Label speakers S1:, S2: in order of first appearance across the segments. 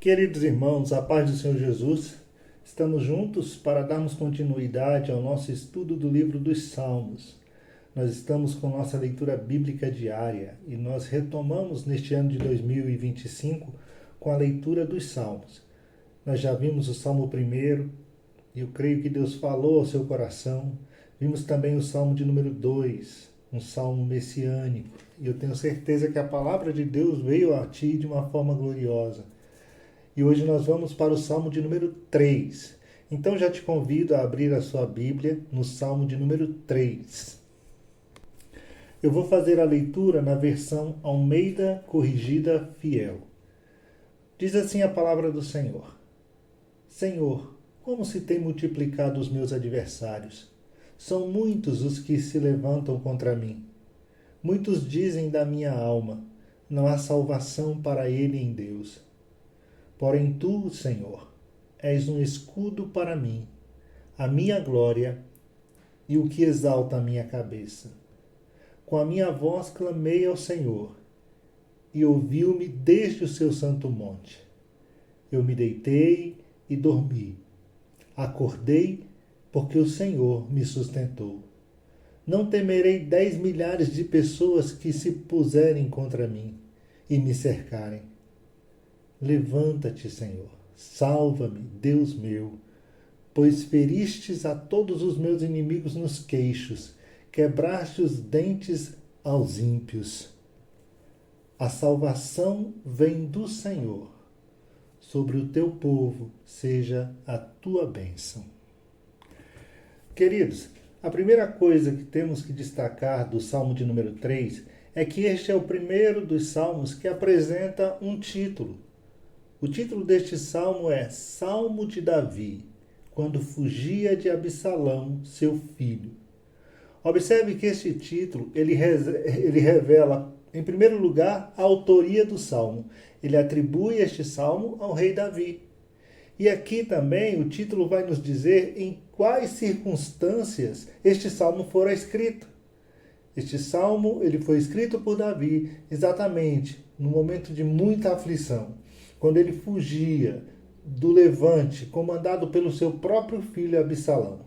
S1: Queridos irmãos, a paz do Senhor Jesus, estamos juntos para darmos continuidade ao nosso estudo do livro dos Salmos. Nós estamos com nossa leitura bíblica diária e nós retomamos neste ano de 2025 com a leitura dos Salmos. Nós já vimos o Salmo 1 e eu creio que Deus falou ao seu coração. Vimos também o Salmo de número 2, um salmo messiânico. E eu tenho certeza que a palavra de Deus veio a ti de uma forma gloriosa. E hoje nós vamos para o Salmo de número 3. Então já te convido a abrir a sua Bíblia no Salmo de número 3. Eu vou fazer a leitura na versão Almeida Corrigida Fiel. Diz assim a palavra do Senhor. Senhor, como se tem multiplicado os meus adversários. São muitos os que se levantam contra mim. Muitos dizem da minha alma, não há salvação para ele em Deus. Porém tu, Senhor, és um escudo para mim, a minha glória e o que exalta a minha cabeça. Com a minha voz clamei ao Senhor, e ouviu-me desde o seu santo monte. Eu me deitei e dormi. Acordei, porque o Senhor me sustentou. Não temerei 10 milhares de pessoas que se puserem contra mim e me cercarem. Levanta-te, Senhor, salva-me, Deus meu, pois feristes a todos os meus inimigos nos queixos, quebraste os dentes aos ímpios. A salvação vem do Senhor, sobre o teu povo seja a tua bênção. Queridos, a primeira coisa que temos que destacar do Salmo de número 3 é que este é o primeiro dos salmos que apresenta um título. O título deste salmo é Salmo de Davi, quando fugia de Absalão, seu filho. Observe que este título ele revela, em primeiro lugar, a autoria do salmo. Ele atribui este salmo ao rei Davi. E aqui também o título vai nos dizer em quais circunstâncias este salmo fora escrito. Este salmo ele foi escrito por Davi exatamente no momento de muita aflição, quando ele fugia do levante, comandado pelo seu próprio filho Absalão.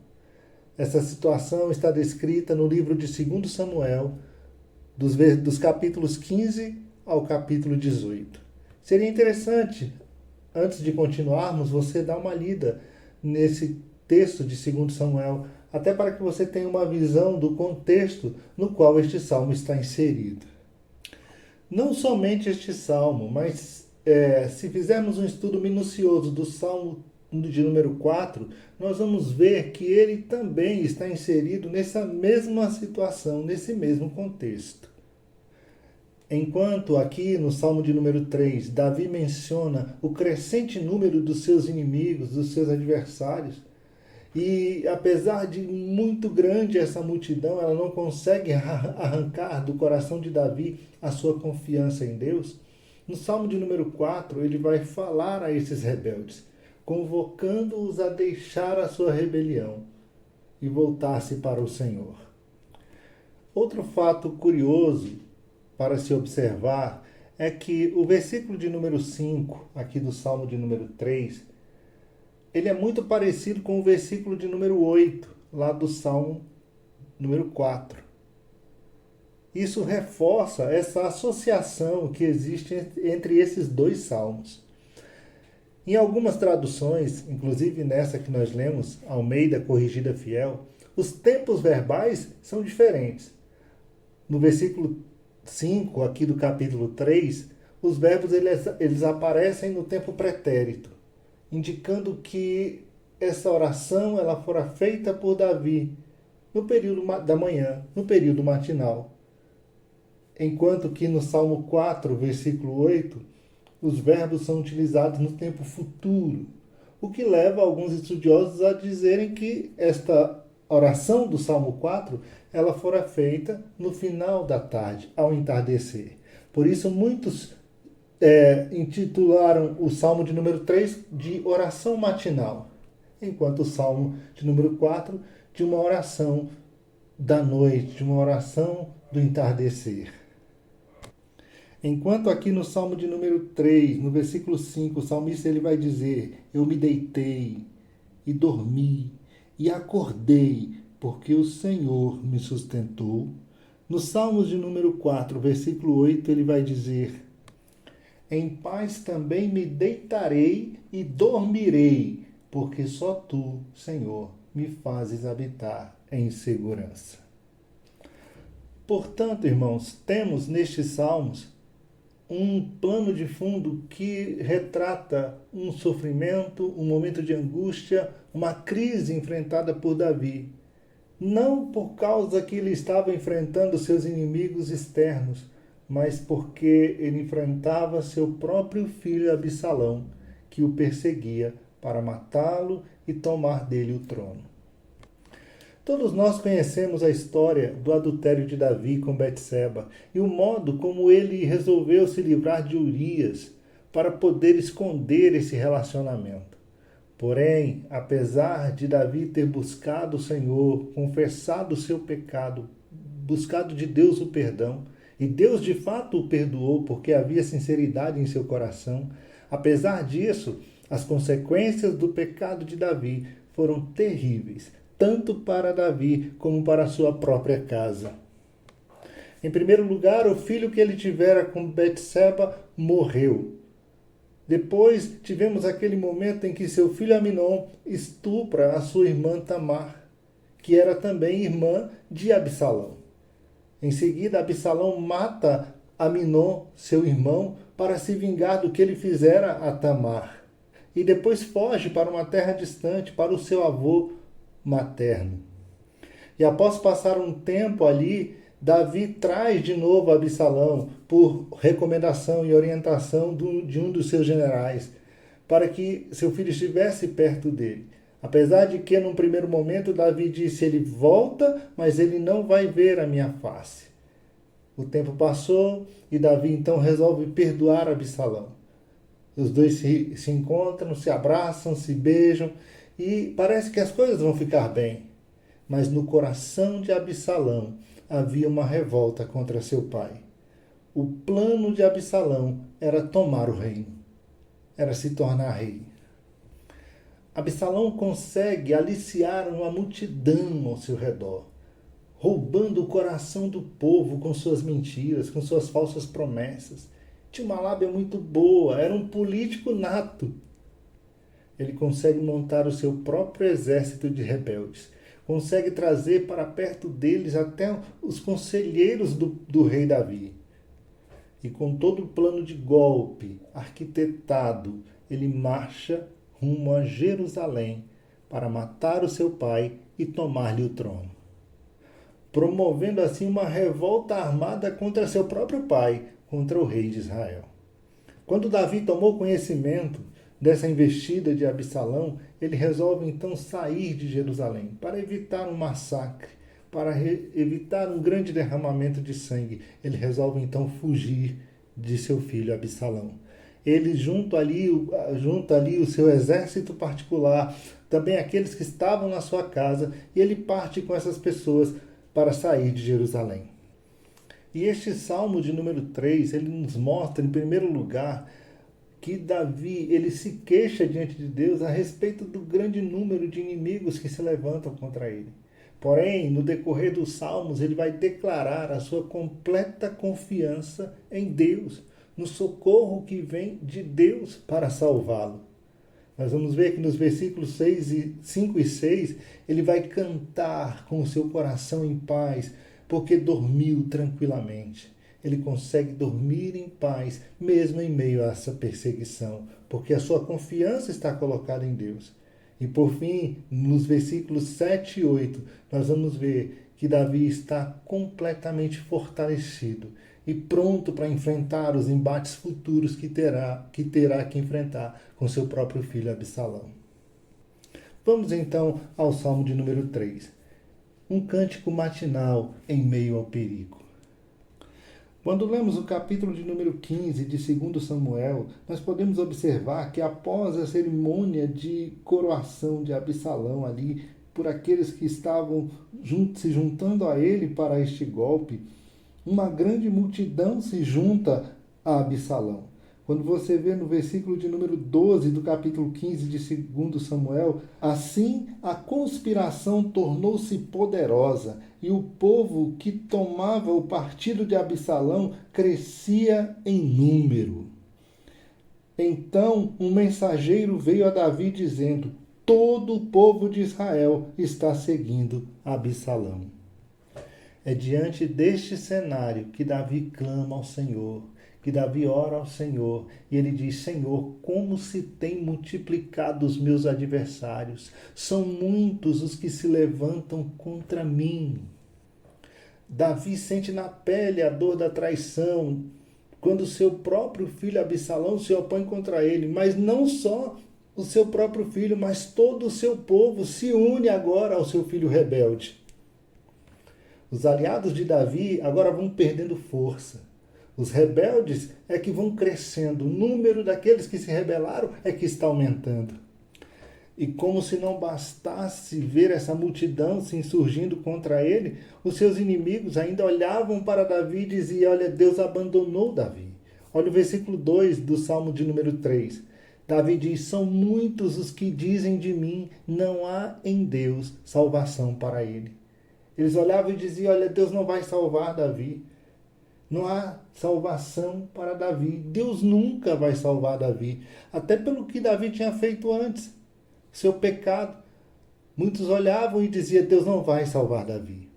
S1: Essa situação está descrita no livro de 2 Samuel, dos capítulos 15 ao capítulo 18. Seria interessante, antes de continuarmos, você dar uma lida nesse texto de 2 Samuel, até para que você tenha uma visão do contexto no qual este salmo está inserido. Não somente este salmo, mas se fizermos um estudo minucioso do Salmo de número 4, nós vamos ver que ele também está inserido nessa mesma situação, nesse mesmo contexto. Enquanto aqui no Salmo de número 3, Davi menciona o crescente número dos seus inimigos, dos seus adversários, e apesar de muito grande essa multidão, ela não consegue arrancar do coração de Davi a sua confiança em Deus. No Salmo de número 4, ele vai falar a esses rebeldes, convocando-os a deixar a sua rebelião e voltar-se para o Senhor. Outro fato curioso para se observar é que o versículo de número 5, aqui do Salmo de número 3, ele é muito parecido com o versículo de número 8, lá do Salmo número 4. Isso reforça essa associação que existe entre esses dois salmos. Em algumas traduções, inclusive nessa que nós lemos, Almeida Corrigida Fiel, os tempos verbais são diferentes. No versículo 5, aqui do capítulo 3, os verbos eles aparecem no tempo pretérito, indicando que essa oração ela fora feita por Davi no período da manhã, no período matinal. Enquanto que no Salmo 4, versículo 8, os verbos são utilizados no tempo futuro, o que leva alguns estudiosos a dizerem que esta oração do Salmo 4 ela fora feita no final da tarde, ao entardecer. Por isso, muitos intitularam o Salmo de número 3 de oração matinal, enquanto o Salmo de número 4 de uma oração da noite, de uma oração do entardecer. Enquanto aqui no Salmo de número 3, no versículo 5, o salmista ele vai dizer: eu me deitei e dormi e acordei, porque o Senhor me sustentou. No Salmos de número 4, versículo 8, ele vai dizer: em paz também me deitarei e dormirei, porque só tu, Senhor, me fazes habitar em segurança. Portanto, irmãos, temos nestes salmos um plano de fundo que retrata um sofrimento, um momento de angústia, uma crise enfrentada por Davi. Não por causa que ele estava enfrentando seus inimigos externos, mas porque ele enfrentava seu próprio filho Absalão, que o perseguia para matá-lo e tomar dele o trono. Todos nós conhecemos a história do adultério de Davi com Betseba e o modo como ele resolveu se livrar de Urias para poder esconder esse relacionamento. Porém, apesar de Davi ter buscado o Senhor, confessado o seu pecado, buscado de Deus o perdão, e Deus de fato o perdoou porque havia sinceridade em seu coração, apesar disso, as consequências do pecado de Davi foram terríveis, tanto para Davi como para a sua própria casa. Em primeiro lugar, o filho que ele tivera com Betseba morreu. Depois tivemos aquele momento em que seu filho Aminon estupra a sua irmã Tamar, que era também irmã de Absalão. Em seguida, Absalão mata Aminon, seu irmão, para se vingar do que ele fizera a Tamar. E depois foge para uma terra distante, para o seu avô materno. E após passar um tempo ali, Davi traz de novo Absalão por recomendação e orientação de um dos seus generais, para que seu filho estivesse perto dele. Apesar de que, num primeiro momento, Davi disse: ele volta, mas ele não vai ver a minha face. O tempo passou e Davi então resolve perdoar Absalão. Os dois se encontram, se abraçam, se beijam e parece que as coisas vão ficar bem. Mas no coração de Absalão havia uma revolta contra seu pai. O plano de Absalão era tomar o reino, era se tornar rei. Absalão consegue aliciar uma multidão ao seu redor, roubando o coração do povo com suas mentiras, com suas falsas promessas. Tinha uma lábia muito boa, era um político nato. Ele consegue montar o seu próprio exército de rebeldes, consegue trazer para perto deles até os conselheiros do rei Davi. E com todo o plano de golpe arquitetado, ele marcha rumo a Jerusalém para matar o seu pai e tomar-lhe o trono, promovendo assim uma revolta armada contra seu próprio pai, contra o rei de Israel. Quando Davi tomou conhecimento dessa investida de Absalão, ele resolve então sair de Jerusalém para evitar um massacre, para evitar um grande derramamento de sangue. Ele resolve então fugir de seu filho Absalão. Ele junta ali o seu exército particular, também aqueles que estavam na sua casa, e ele parte com essas pessoas para sair de Jerusalém. E este Salmo de número 3, ele nos mostra, em primeiro lugar, que Davi, ele se queixa diante de Deus a respeito do grande número de inimigos que se levantam contra ele. Porém, no decorrer dos Salmos, ele vai declarar a sua completa confiança em Deus, no socorro que vem de Deus para salvá-lo. Nós vamos ver que nos versículos 5 e 6, ele vai cantar com o seu coração em paz, porque dormiu tranquilamente. Ele consegue dormir em paz, mesmo em meio a essa perseguição, porque a sua confiança está colocada em Deus. E por fim, nos versículos 7 e 8, nós vamos ver que Davi está completamente fortalecido e pronto para enfrentar os embates futuros que terá que enfrentar com seu próprio filho Absalão. Vamos então ao Salmo de número 3. Um cântico matinal em meio ao perigo. Quando lemos o capítulo de número 15 de 2 Samuel, nós podemos observar que após a cerimônia de coroação de Absalão ali, por aqueles que estavam se juntando a ele para este golpe, uma grande multidão se junta a Absalão. Quando você vê no versículo de número 12 do capítulo 15 de 2 Samuel, assim a conspiração tornou-se poderosa e o povo que tomava o partido de Absalão crescia em número. Então um mensageiro veio a Davi dizendo: todo o povo de Israel está seguindo Absalão. É diante deste cenário que Davi clama ao Senhor, que Davi ora ao Senhor, e ele diz: Senhor, como se tem multiplicado os meus adversários, são muitos os que se levantam contra mim. Davi sente na pele a dor da traição, quando seu próprio filho Absalão se opõe contra ele, mas não só o seu próprio filho, mas todo o seu povo se une agora ao seu filho rebelde. Os aliados de Davi agora vão perdendo força. Os rebeldes é que vão crescendo. O número daqueles que se rebelaram é que está aumentando. E como se não bastasse ver essa multidão se insurgindo contra ele, os seus inimigos ainda olhavam para Davi e diziam: olha, Deus abandonou Davi. Olha o versículo 2 do Salmo de número 3. Davi diz: são muitos os que dizem de mim, não há em Deus salvação para ele. Eles olhavam e diziam: olha, Deus não vai salvar Davi. Não há salvação para Davi. Deus nunca vai salvar Davi. Até pelo que Davi tinha feito antes. Seu pecado. Muitos olhavam e diziam: Deus não vai salvar Davi.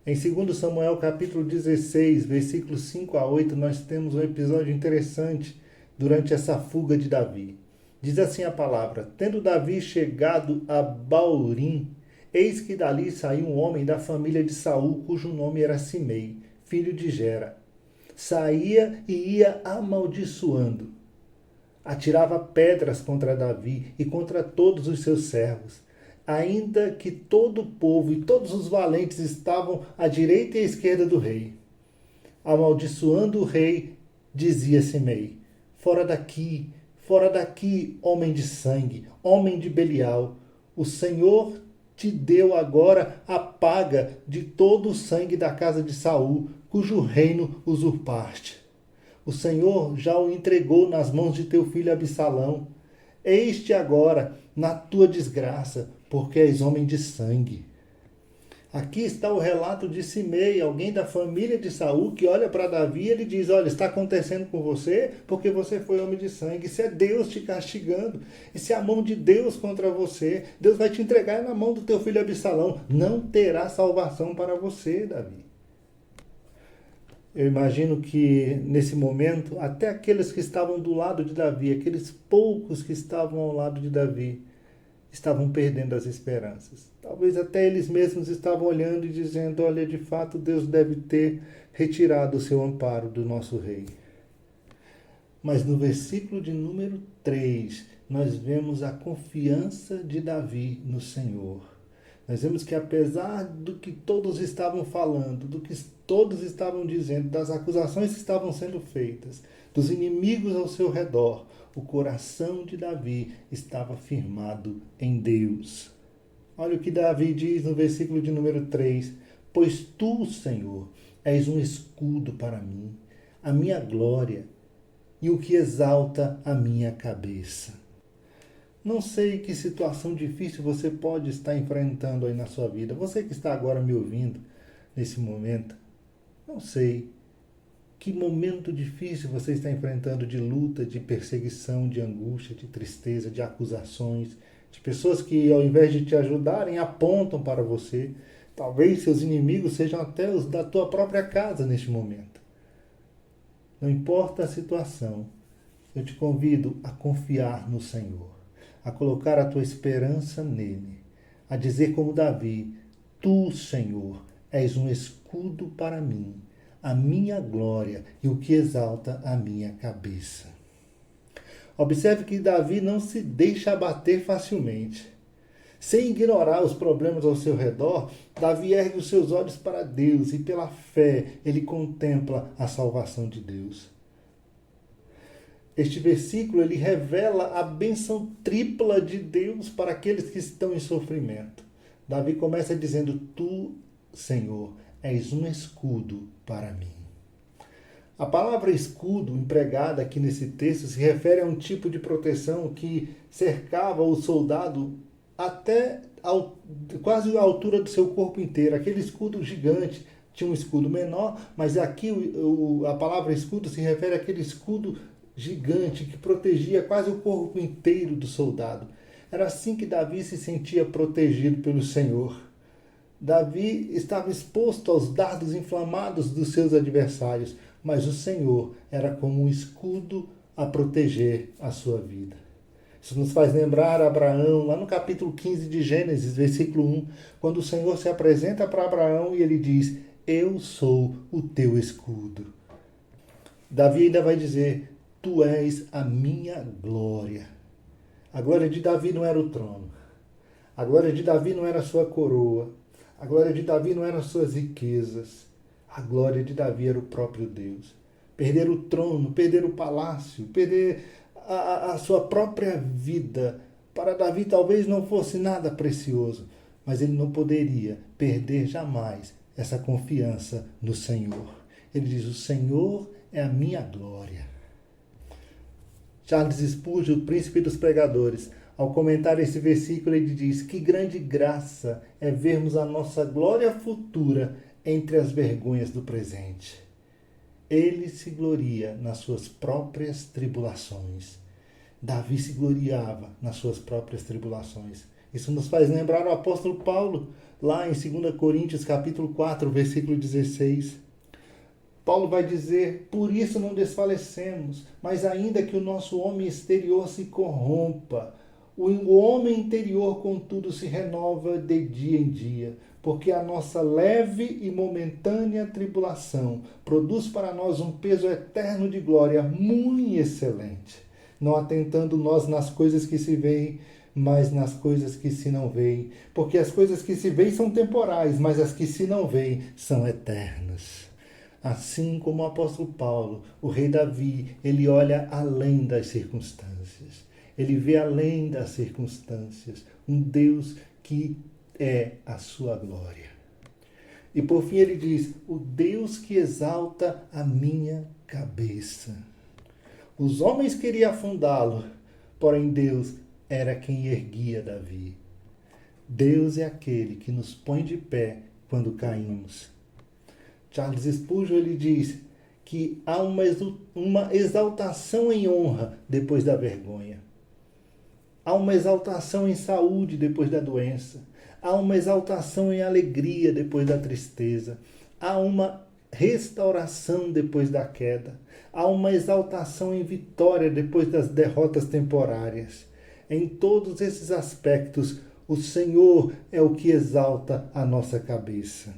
S1: Em 2 Samuel capítulo 16, versículos 5 a 8, nós temos um episódio interessante durante essa fuga de Davi. Diz assim a palavra: tendo Davi chegado a Baurim, eis que dali saiu um homem da família de Saul, cujo nome era Simei, filho de Gera. Saía e ia amaldiçoando. Atirava pedras contra Davi e contra todos os seus servos. Ainda que todo o povo e todos os valentes estavam à direita e à esquerda do rei. Amaldiçoando o rei, dizia Simei: fora daqui, homem de sangue, homem de Belial. O Senhor te deu agora a paga de todo o sangue da casa de Saul, cujo reino usurpaste. O Senhor já o entregou nas mãos de teu filho Absalão. Eis-te agora na tua desgraça, porque és homem de sangue. Aqui está o relato de Simei, alguém da família de Saul, que olha para Davi e ele diz: olha, está acontecendo com você porque você foi homem de sangue. Isso é Deus te castigando. Isso é a mão de Deus contra você. Deus vai te entregar na mão do teu filho Absalão. Não terá salvação para você, Davi. Eu imagino que, nesse momento, até aqueles que estavam do lado de Davi, aqueles poucos que estavam ao lado de Davi, estavam perdendo as esperanças. Talvez até eles mesmos estavam olhando e dizendo: olha, de fato, Deus deve ter retirado o seu amparo do nosso rei. Mas no versículo de número 3, nós vemos a confiança de Davi no Senhor. Nós vemos que apesar do que todos estavam falando, do que todos estavam dizendo, das acusações que estavam sendo feitas, dos inimigos ao seu redor, o coração de Davi estava firmado em Deus. Olha o que Davi diz no versículo de número 3. Pois tu, Senhor, és um escudo para mim, a minha glória e o que exalta a minha cabeça. Não sei que situação difícil você pode estar enfrentando aí na sua vida. Você que está agora me ouvindo nesse momento, não sei que momento difícil você está enfrentando de luta, de perseguição, de angústia, de tristeza, de acusações, de pessoas que ao invés de te ajudarem apontam para você. Talvez seus inimigos sejam até os da tua própria casa neste momento. Não importa a situação, eu te convido a confiar no Senhor, a colocar a tua esperança nele, a dizer como Davi: tu, Senhor, és um escudo para mim, a minha glória e o que exalta a minha cabeça. Observe que Davi não se deixa abater facilmente. Sem ignorar os problemas ao seu redor, Davi ergue os seus olhos para Deus e pela fé ele contempla a salvação de Deus. Este versículo ele revela a bênção tripla de Deus para aqueles que estão em sofrimento. Davi começa dizendo: tu, Senhor, és um escudo para mim. A palavra escudo empregada aqui nesse texto se refere a um tipo de proteção que cercava o soldado até quase a altura do seu corpo inteiro. Aquele escudo gigante tinha um escudo menor, mas aqui a palavra escudo se refere àquele escudo gigante que protegia quase o corpo inteiro do soldado. Era assim que Davi se sentia protegido pelo Senhor. Davi estava exposto aos dardos inflamados dos seus adversários, mas o Senhor era como um escudo a proteger a sua vida. Isso nos faz lembrar Abraão, lá no capítulo 15 de Gênesis, versículo 1, quando o Senhor se apresenta para Abraão e ele diz: eu sou o teu escudo. Davi ainda vai dizer: tu és a minha glória. A glória de Davi não era o trono. A glória de Davi não era a sua coroa. A glória de Davi não eram as suas riquezas. A glória de Davi era o próprio Deus. Perder o trono, perder o palácio, perder a sua própria vida. Para Davi talvez não fosse nada precioso, mas ele não poderia perder jamais essa confiança no Senhor. Ele diz: o Senhor é a minha glória. Charles Spurgeon, o príncipe dos pregadores, ao comentar esse versículo, ele diz: que grande graça é vermos a nossa glória futura entre as vergonhas do presente. Ele se gloria nas suas próprias tribulações. Davi se gloriava nas suas próprias tribulações. Isso nos faz lembrar o apóstolo Paulo, lá em 2 Coríntios capítulo 4, versículo 16. Paulo vai dizer: por isso não desfalecemos, mas ainda que o nosso homem exterior se corrompa, o homem interior, contudo, se renova de dia em dia, porque a nossa leve e momentânea tribulação produz para nós um peso eterno de glória muito excelente, não atentando nós nas coisas que se veem, mas nas coisas que se não veem, porque as coisas que se veem são temporais, mas as que se não veem são eternas. Assim como o apóstolo Paulo, o rei Davi, ele olha além das circunstâncias. Ele vê além das circunstâncias um Deus que é a sua glória. E por fim ele diz: o Deus que exalta a minha cabeça. Os homens queriam afundá-lo, porém Deus era quem erguia Davi. Deus é aquele que nos põe de pé quando caímos. Charles Spurgeon, ele diz que há uma exaltação em honra depois da vergonha. Há uma exaltação em saúde depois da doença. Há uma exaltação em alegria depois da tristeza. Há uma restauração depois da queda. Há uma exaltação em vitória depois das derrotas temporárias. Em todos esses aspectos, o Senhor é o que exalta a nossa cabeça.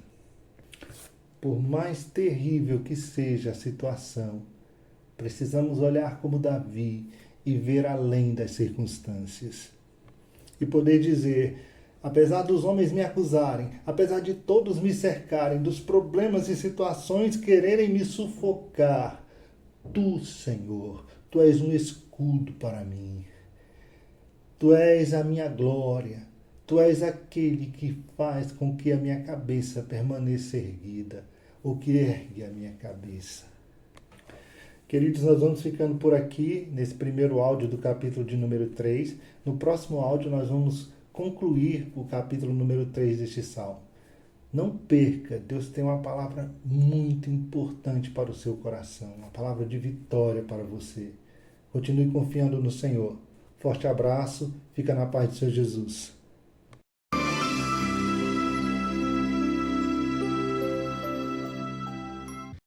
S1: Por mais terrível que seja a situação, precisamos olhar como Davi e ver além das circunstâncias. E poder dizer: apesar dos homens me acusarem, apesar de todos me cercarem, dos problemas e situações quererem me sufocar, tu, Senhor, tu és um escudo para mim. Tu és a minha glória. Tu és aquele que faz com que a minha cabeça permaneça erguida, ou que ergue a minha cabeça. Queridos, nós vamos ficando por aqui nesse primeiro áudio do capítulo de número 3. No próximo áudio nós vamos concluir o capítulo número 3 deste salmo. Não perca, Deus tem uma palavra muito importante para o seu coração, uma palavra de vitória para você. Continue confiando no Senhor. Forte abraço, fica na paz do Senhor Jesus.